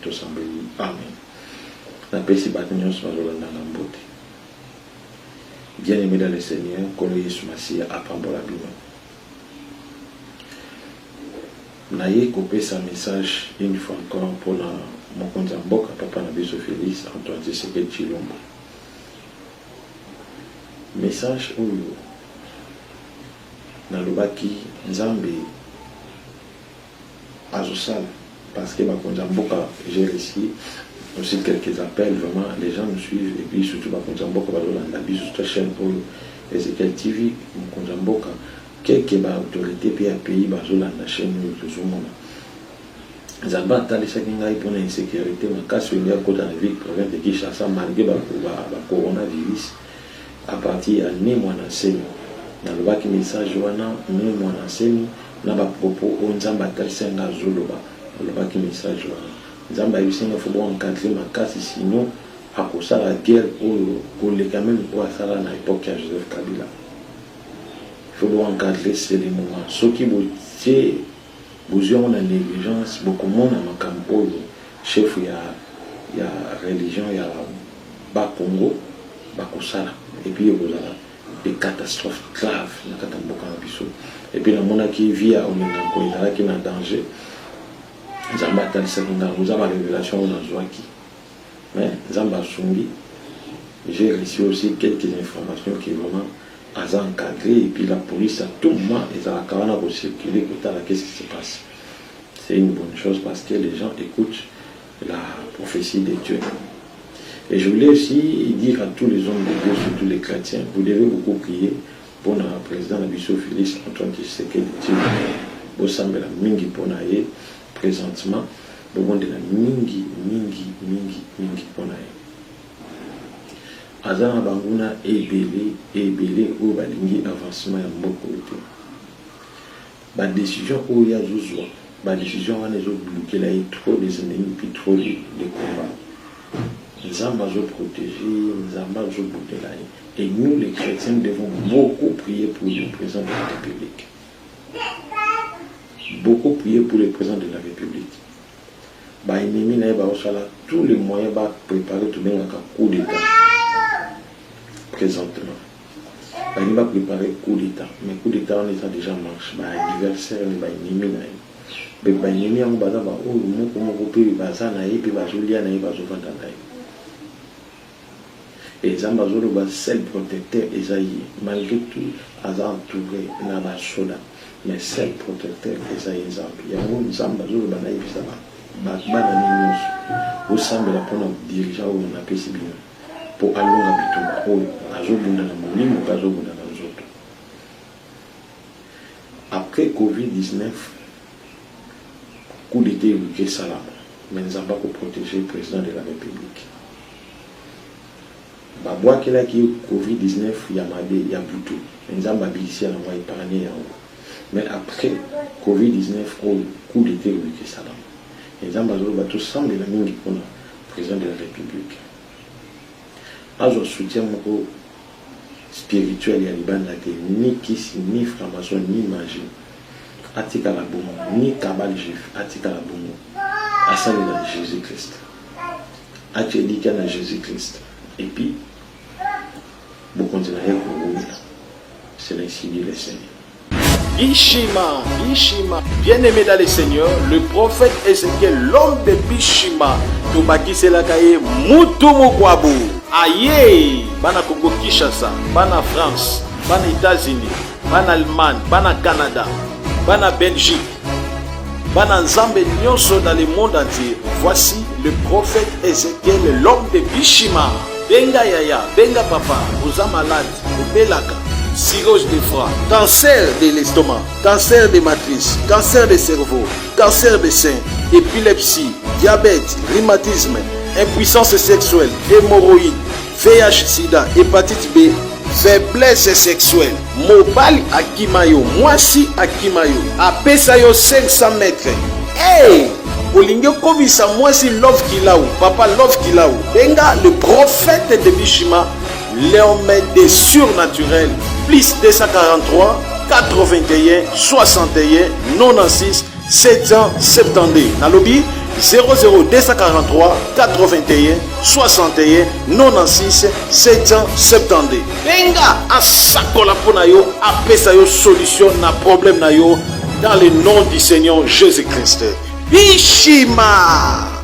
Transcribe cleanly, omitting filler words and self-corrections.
tosambeli amen. Napesi bato nyonso bazolanda na mbote. Bien-aimé dans le Seigneur, Kolo Yesu Masia apambola bino. Naye kopesa message une fois encore pour la mokonzi ya mboka papa na biso Félix Antoine Tshisekedi Tshilombo. Message oyo nalobaki Nzambe azosala parce que bakonzi ya mboka, j'ai reçu aussi quelques appels, vraiment les gens nous suivent et puis surtout bakonzi ya mboka bazolanda biso sur la chaîne oyo Ezekiel TV mokonzi ya mboka quelques autorités puis à pays bazolanda chaîne oyo tozomona. Nzambe atalisaki ngai mpona insécurité makasi oyo akota na ville province de Kinshasa malgré ba coronavirus à partir ya ne mwana nsemi nalobaki message wana ne mwana nsemi na bapropos oyo Nzambe atalisaki ngai azoloba nalobaki message wana Nzambe ayebisi ngai fo boencadre makasi sinon akosala guerre oyo koleka même oyo asala na époque ya Joseph Kabila. Il faut boencadrer c'est le moment soki botie bozwi na négligence bokomona makambo oyo chef ya religion ya bakongo bakosala et puis ekozala des catastrophes graves na kata mboka na biso et puis namonaki vie ya omengango ezalaki na danger. Nzambe atalisaki ngai oza barévélation oyo nazwaki mais Nzambe asungi. J'ai reçu aussi quelques informations qui vraiment aza encadré et puis la police à tout moment ezalaka wana kocirculer kotala qu'est-ce qui se passe. C'est une bonne chose parce que les gens écoutent la prophétie de Dieu. Et je voulais aussi dire à tous les hommes de Dieu, surtout les chrétiens, vous devez beaucoup prier pour le président Nabiso Félix Antoine Tshisekedi Tshilombo. Vous semblez la mingi pour naïe présentement, vous avez la mingi pour naïe. Azana banguna ebele ou balingi avancement ya mboko te. Ba décision ou ya zuzwa, ba décision wana zo bloquer la trop des ennemis puis trop de combats. Nzamba zo protéger, Nzamba zo boutela. Et nous les chrétiens devons beaucoup prier pour le président de la République. Beaucoup prier pour le président de la République. Ba ennemi na ba osala tous les moyens ba préparer tout bien un coup d'état. Présentement. Il va préparer coup d'état. Mais coup d'état, on est déjà en marche. L'adversaire, il va ennemi. Mais l'ennemi, on va dire, oh, comment vous pouvez baser naïf, puis bazulia naïf, bazovanda naïf. Et Zambazolo va seul protecteur Esaïe. Malgré tout, Aza entouré, n'a pas soda. Mais seul protecteur Esaïe Zambi. Il y a un Zambazolo va naïf, ça va. Banani, vous semblez la prendre dirigeant ou on a pu si bien. Pour aller à Bitumba, azobunda na molimo bazobunda na nzoto. Après Covid-19, coup d'état évoqué Salam, mais nous avons pas protéger le président de la République. Babwa kela ki Covid-19 Yamade Yabutu, nous avons ici à l'envoi épargné. Mais après Covid-19, coup d'état évoqué Salam, nous avons tout semble la mingi pour le président de la République. Azo soutien moko spirituel ya libanda ke ni kisi ni franc-maçon ni magie atika la bomo ni kabal juif atika la bomo asali na Jésus-Christ atilika na Jésus-Christ et puis vous continuez à vous c'est ainsi dit le Seigneur. Bishima, bien-aimé dans le Seigneur, le prophète Ezekiel, l'homme de Bishima, Tobaki Selakaye, Mutumu Kwabu, Aye, Bana Congo Kinshasa, Bana France, Bana États-Unis, Bana Allemagne, Bana Canada, Bana Belgique, Bana Nzambe Nyonso dans le monde entier. Voici le prophète Ezekiel, l'homme de Bishima. Benga Yaya, Benga Papa, vous êtes malade, vous belaka. Cirrhose de foie, cancer de l'estomac, cancer de matrice, cancer de cerveau, cancer de sein, épilepsie, diabète, rhumatisme, impuissance sexuelle, hémorroïde, VIH-Sida, hépatite B, faiblesse sexuelle, mobile akimayo, mwasi akimayo, apesayo 500 mètres. Hey! Olingo komisa mwasi love kilaou, papa love kilaou. Benga le prophète de Bishima, l'homme des surnaturels, plus 243 81 61 96 772. Nalobi, 00243 81 61 96 772. Benga asakola pona yo, apesa yo solution na problème na yo dans le nom du Seigneur Jésus-Christ. Bishima.